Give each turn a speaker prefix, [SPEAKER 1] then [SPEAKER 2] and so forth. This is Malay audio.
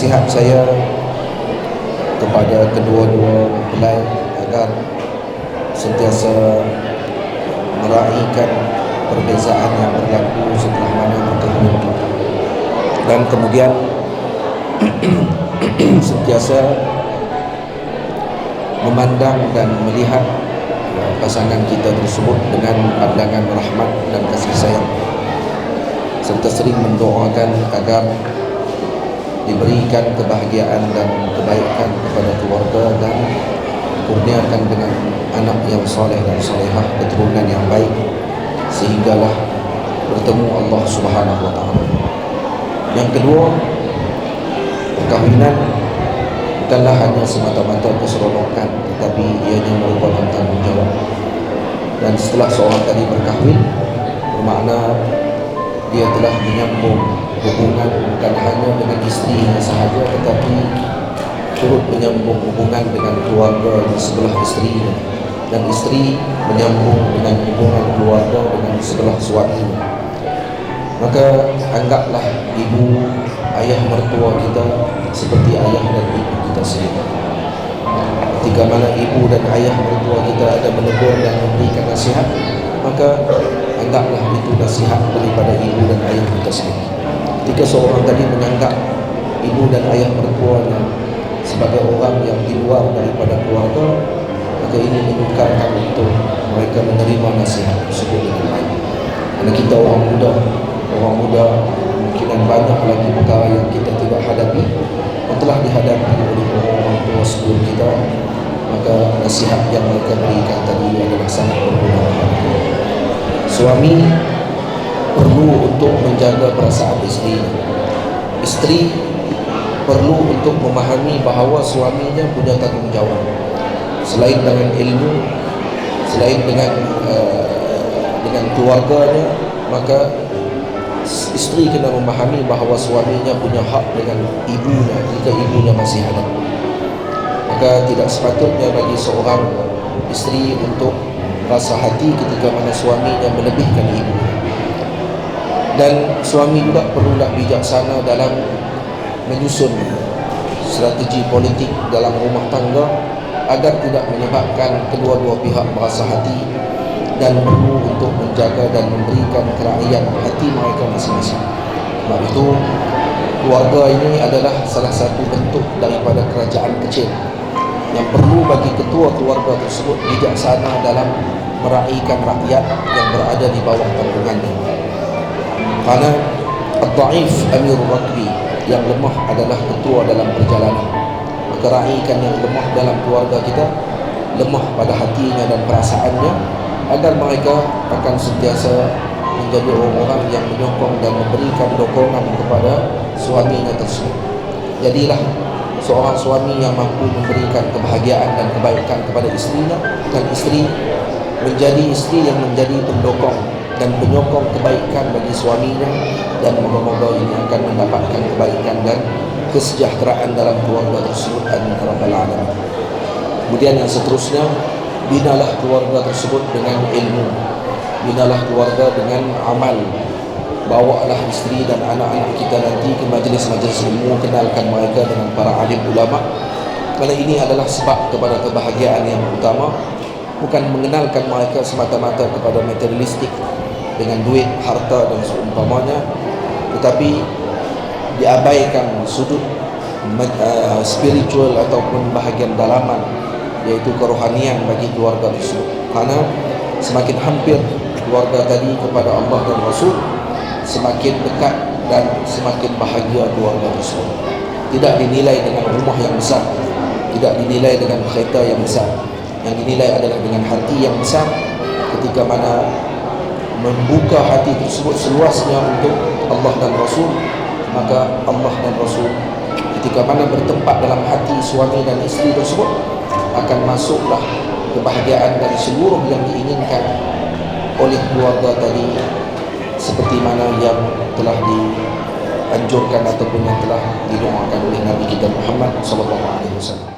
[SPEAKER 1] nasihat saya kepada kedua-dua mempelai agar sentiasa meraihkan perbezaan yang berlaku setelah mana berkahwin, dan kemudian sentiasa memandang dan melihat pasangan kita tersebut dengan pandangan rahmat dan kasih sayang, serta sering mendoakan agar diberikan kebahagiaan dan kebaikan kepada keluarga dan dikurniakan dengan anak yang soleh dan solehah, keturunan yang baik, sehinggalah bertemu Allah Subhanahu wa Ta'ala. Yang kedua, perkahwinan bukanlah hanya semata-mata keseronokan, tetapi ianya merupakan tanggungjawab. Dan setelah seorang tadi berkahwin, bermakna dia telah menyambung hubungan bukan hanya dengan isterinya sahaja, tetapi turut menyambung hubungan dengan keluarga di sebelah isterinya, dan isteri menyambung dengan hubungan keluarga dengan sebelah suaminya. Maka anggaplah ibu, ayah mertua kita seperti ayah dan ibu kita sendiri. Ketika mana ibu dan ayah mertua kita ada menegur dan memberikan nasihat, maka anggaplah itu nasihat daripada ibu dan ayah kita sendiri. Ketika seorang tadi menganggap ibu dan ayah mertuanya sebagai orang yang di luar daripada keluarga, maka ini menyukarkan untuk mereka menerima nasihat tersebut dengan baik. Karena kita orang muda kemungkinan banyak lagi perkara yang kita tidak hadapi yang telah dihadapi oleh orang tua sebelum kita, maka nasihat yang mereka berikan tadi adalah sangat berguna. Suami perlu untuk menjaga perasaan isteri. Isteri perlu untuk memahami bahawa suaminya punya tanggungjawab. Selain dengan ilmu, selain dengan keluarganya, maka isteri kena memahami bahawa suaminya punya hak dengan ibunya jika ibunya masih ada. Maka tidak sepatutnya bagi seorang isteri untuk rasa hati ketika mana suaminya melebihkan ibu. Dan suami juga perlulah bijaksana dalam menyusun strategi politik dalam rumah tangga agar tidak menyebabkan kedua-dua pihak berasa hati, dan perlu untuk menjaga dan memberikan kerakyatan hati mereka masing-masing. Sebab itu keluarga ini adalah salah satu bentuk daripada kerajaan kecil yang perlu bagi ketua keluarga tersebut bijaksana dalam meraihkan rakyat yang berada di bawah tanggungannya. Karena ad-dhaif amirul rakbi, yang lemah adalah ketua dalam perjalanan. Maka raihkan yang lemah dalam keluarga kita, lemah pada hatinya dan perasaannya, agar mereka akan sentiasa menjadi orang-orang yang menyokong dan memberikan dokongan kepada suaminya tersebut. Jadilah seorang suami yang mampu memberikan kebahagiaan dan kebaikan kepada istrinya, dan istri menjadi istri yang menjadi pendokong dan penyokong kebaikan bagi suaminya, dan moga-moga ini akan mendapatkan kebaikan dan kesejahteraan dalam keluarga tersebut. Amin ya rabbal alamin. Kemudian yang seterusnya, binalah keluarga tersebut dengan ilmu, binalah keluarga dengan amal. Bawalah isteri dan anak-anak kita nanti ke majlis-majlis ilmu, kenalkan mereka dengan para alim ulama, kerana ini adalah sebab kepada kebahagiaan yang utama. Bukan mengenalkan mereka semata-mata kepada materialistik dengan duit, harta dan seumpamanya, tetapi diabaikan sudut spiritual ataupun bahagian dalaman, iaitu kerohanian bagi keluarga tersebut. Karena semakin hampir keluarga tadi kepada Allah dan Rasul, semakin dekat dan semakin bahagia keluarga tersebut. Tidak dinilai dengan rumah yang besar, tidak dinilai dengan kereta yang besar. Yang dinilai adalah dengan hati yang besar. Ketika mana membuka hati tersebut seluasnya untuk Allah dan Rasul, maka Allah dan Rasul ketika mana bertempat dalam hati suami dan isteri tersebut, akan masuklah kebahagiaan dari seluruh yang diinginkan oleh keluarga tadi, seperti mana yang telah dianjurkan ataupun yang telah didoakan oleh Nabi kita Muhammad SAW.